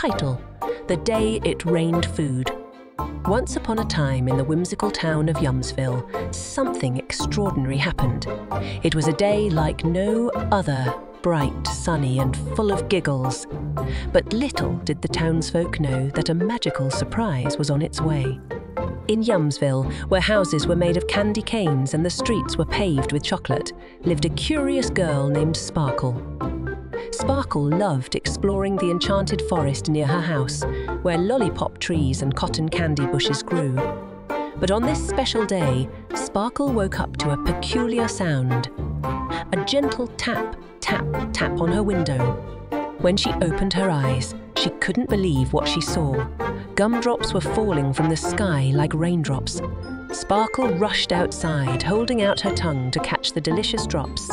title, The Day It Rained Food. Once upon a time in the whimsical town of Yumsville, something extraordinary happened. It was a day like no other, bright, sunny and full of giggles. But little did the townsfolk know that a magical surprise was on its way. In Yumsville, where houses were made of candy canes and the streets were paved with chocolate, lived a curious girl named Sparkle. Sparkle loved exploring the enchanted forest near her house, where lollipop trees and cotton candy bushes grew. But on this special day, Sparkle woke up to a peculiar sound. A gentle tap, tap, tap on her window. When she opened her eyes, she couldn't believe what she saw. Gumdrops were falling from the sky like raindrops. Sparkle rushed outside, holding out her tongue to catch the delicious drops.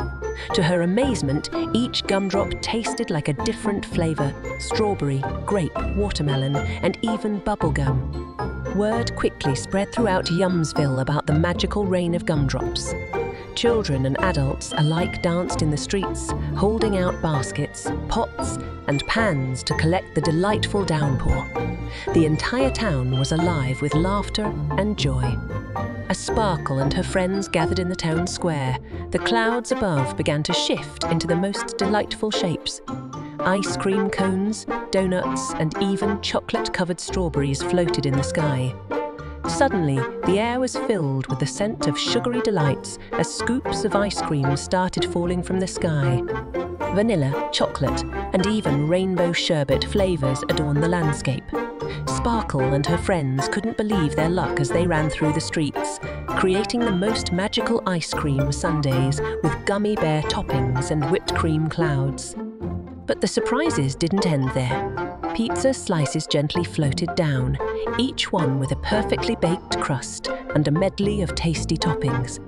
To her amazement, each gumdrop tasted like a different flavor: strawberry, grape, watermelon, and even bubblegum. Word quickly spread throughout Yumsville about the magical rain of gumdrops. Children and adults alike danced in the streets, holding out baskets, pots, and pans to collect the delightful downpour. The entire town was alive with laughter and joy. As Sparkle and her friends gathered in the town square, the clouds above began to shift into the most delightful shapes. Ice cream cones, donuts, and even chocolate-covered strawberries floated in the sky. Suddenly, the air was filled with the scent of sugary delights as scoops of ice cream started falling from the sky. Vanilla, chocolate, and even rainbow sherbet flavors adorned the landscape. Sparkle and her friends couldn't believe their luck as they ran through the streets, creating the most magical ice cream sundaes with gummy bear toppings and whipped cream clouds. But the surprises didn't end there. Pizza slices gently floated down, each one with a perfectly baked crust and a medley of tasty toppings.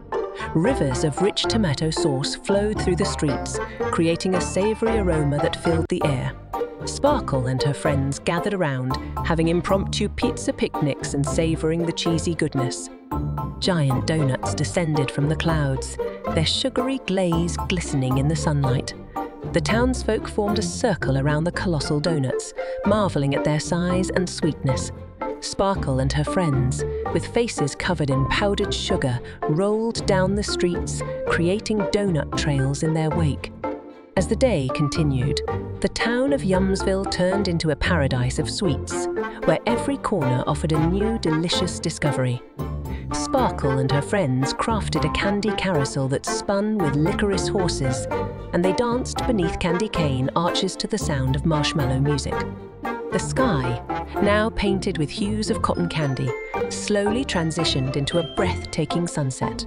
Rivers of rich tomato sauce flowed through the streets, creating a savory aroma that filled the air. Sparkle and her friends gathered around, having impromptu pizza picnics and savoring the cheesy goodness. Giant donuts descended from the clouds, their sugary glaze glistening in the sunlight. The townsfolk formed a circle around the colossal donuts, marveling at their size and sweetness. Sparkle and her friends, with faces covered in powdered sugar, rolled down the streets, creating donut trails in their wake. As the day continued, the town of Yumsville turned into a paradise of sweets, where every corner offered a new delicious discovery. Sparkle and her friends crafted a candy carousel that spun with licorice horses, and they danced beneath candy cane arches to the sound of marshmallow music. The sky, now painted with hues of cotton candy, slowly transitioned into a breathtaking sunset.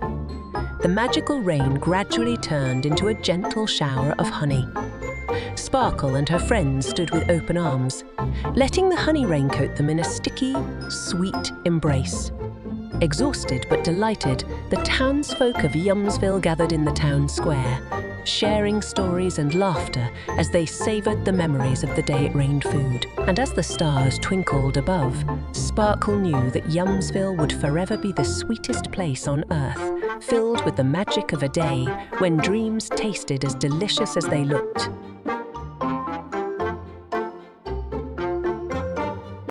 The magical rain gradually turned into a gentle shower of honey. Sparkle and her friends stood with open arms, letting the honey raincoat them in a sticky, sweet embrace. Exhausted but delighted, the townsfolk of Yumsville gathered in the town square, sharing stories and laughter as they savoured the memories of the day it rained food. And as the stars twinkled above, Sparkle knew that Yumsville would forever be the sweetest place on earth, filled with the magic of a day when dreams tasted as delicious as they looked.